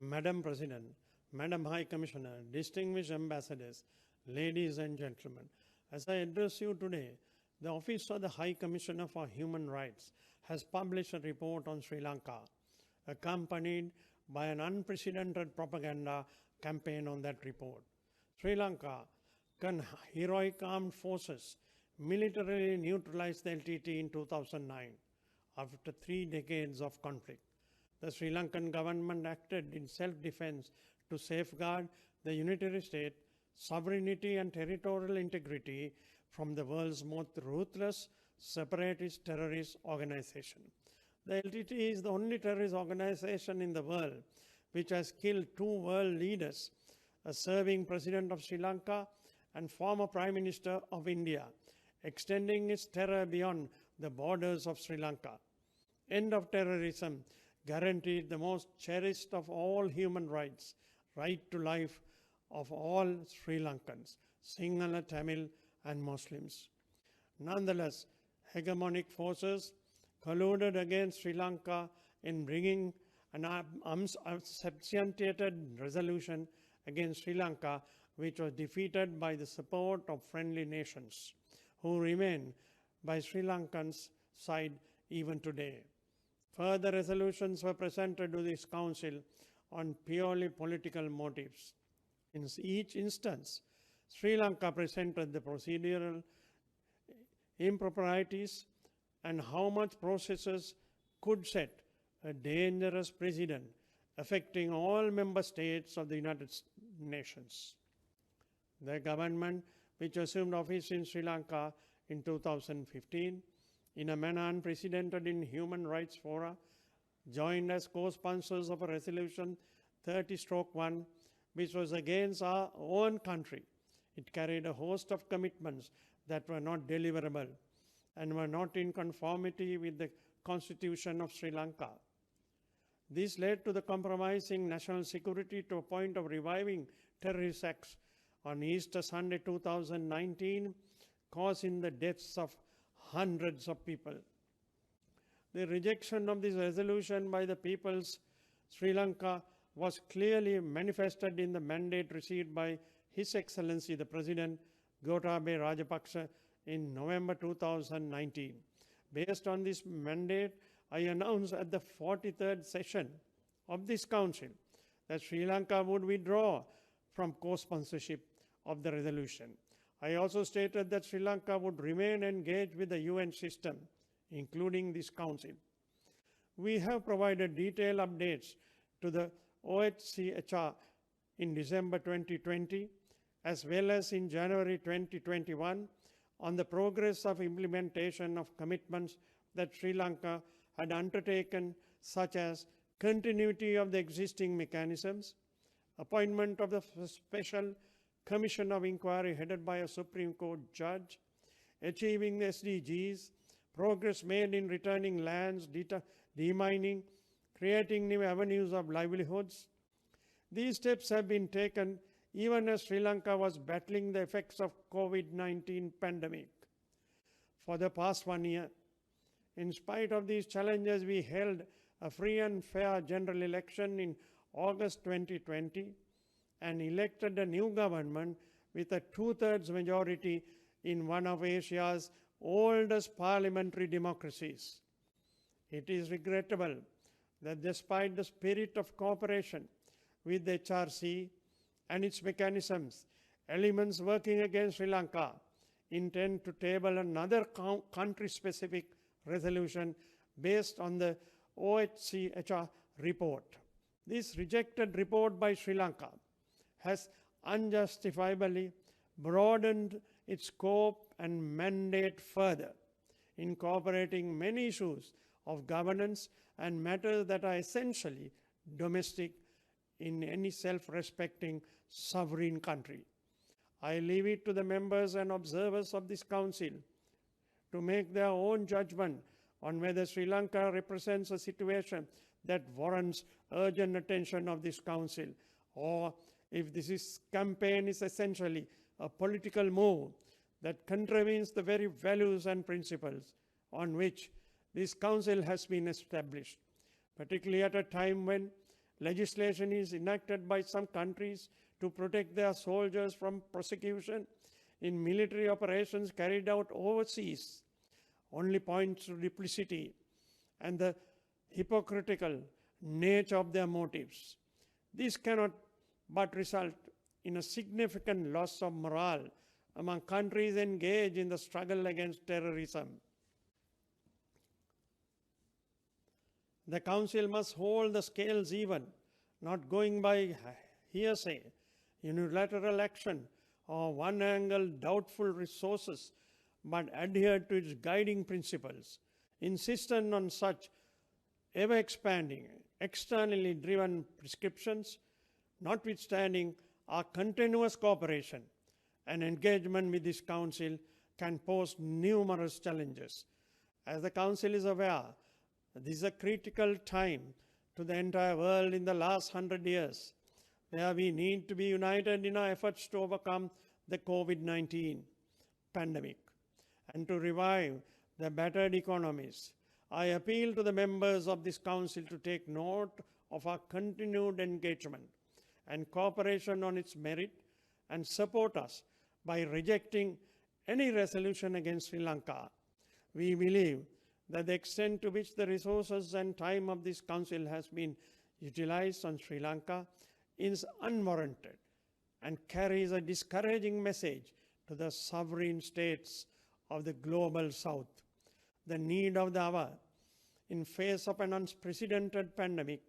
Madam President, Madam High Commissioner, distinguished ambassadors, ladies and gentlemen, as I address you today, the Office of the High Commissioner for Human Rights has published a report on Sri Lanka, accompanied by an unprecedented propaganda campaign on that report. Sri Lanka heroic armed forces militarily neutralized the LTT in 2009 after 3 decades of conflict. The Sri Lankan government acted in self-defense to safeguard the unitary state, sovereignty and territorial integrity from the world's most ruthless separatist terrorist organization. The LTT is the only terrorist organization in the world which has killed 2 world leaders, a serving president of Sri Lanka and former Prime Minister of India, extending its terror beyond the borders of Sri Lanka. End of terrorism guaranteed the most cherished of all human rights, right to life of all Sri Lankans, Sinhala, Tamil and Muslims. Nonetheless, hegemonic forces colluded against Sri Lanka in bringing an unsubstantiated resolution against Sri Lanka, which was defeated by the support of friendly nations, who remain by Sri Lankans' side even today. Further resolutions were presented to this Council on purely political motives. In each instance, Sri Lanka presented the procedural improprieties and how much processes could set a dangerous precedent affecting all member states of the United Nations. The government, which assumed office in Sri Lanka in 2015, in a manner unprecedented in human rights fora, joined as co-sponsors of a resolution 30/1, which was against our own country. It carried a host of commitments that were not deliverable and were not in conformity with the Constitution of Sri Lanka. This led to the compromising national security to a point of reviving terrorist acts on Easter Sunday 2019, causing the deaths of hundreds of people. The rejection of this resolution by the people's Sri Lanka was clearly manifested in the mandate received by His Excellency the President Gotabaya Rajapaksa in November 2019. Based on this mandate, I announced at the 43rd session of this Council that Sri Lanka would withdraw from co-sponsorship of the resolution. I also stated that Sri Lanka would remain engaged with the UN system, including this Council. We have provided detailed updates to the OHCHR in December 2020, as well as in January 2021, on the progress of implementation of commitments that Sri Lanka had undertaken, such as continuity of the existing mechanisms, appointment of the special Commission of Inquiry headed by a Supreme Court judge, achieving the SDGs, progress made in returning lands, demining, creating new avenues of livelihoods. These steps have been taken even as Sri Lanka was battling the effects of COVID-19 pandemic. For the past 1 year, in spite of these challenges, we held a free and fair general election in August 2020 and elected a new government with a 2/3 majority in one of Asia's oldest parliamentary democracies. It is regrettable that despite the spirit of cooperation with the HRC and its mechanisms, elements working against Sri Lanka intend to table another country-specific resolution based on the OHCHR report. This rejected report by Sri Lanka has unjustifiably broadened its scope and mandate further, incorporating many issues of governance and matters that are essentially domestic in any self-respecting sovereign country. I leave it to the members and observers of this Council to make their own judgment on whether Sri Lanka represents a situation that warrants urgent attention of this Council, or if this campaign is essentially a political move that contravenes the very values and principles on which this Council has been established, particularly at a time when legislation is enacted by some countries to protect their soldiers from prosecution in military operations carried out overseas only points to duplicity and the hypocritical nature of their motives. This cannot but result in a significant loss of morale among countries engaged in the struggle against terrorism. The Council must hold the scales even, not going by hearsay, unilateral action, or one-angle doubtful resources, but adhere to its guiding principles, insistent on such ever-expanding, externally driven prescriptions, notwithstanding our continuous cooperation and engagement with this Council can pose numerous challenges. As the Council is aware, this is a critical time to the entire world in the last 100 years, where we need to be united in our efforts to overcome the COVID-19 pandemic and to revive the battered economies. I appeal to the members of this Council to take note of our continued engagement and cooperation on its merit and support us by rejecting any resolution against Sri Lanka. We believe that the extent to which the resources and time of this Council has been utilized on Sri Lanka is unwarranted and carries a discouraging message to the sovereign states of the global South. The need of the hour in face of an unprecedented pandemic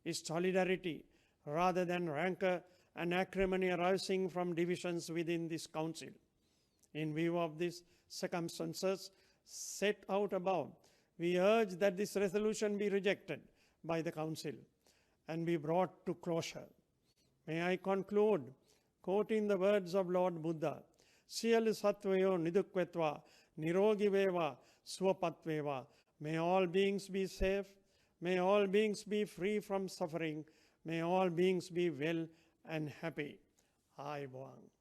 is solidarity rather than rancor and acrimony arising from divisions within this Council. In view of these circumstances set out above, we urge that this resolution be rejected by the Council and be brought to closure. May I conclude quoting the words of Lord Buddha, Siyalu sattvayo nidukvetva, nirogi veva, swapatveva. May all beings be safe, may all beings be free from suffering, may all beings be well and happy. Ayubowang.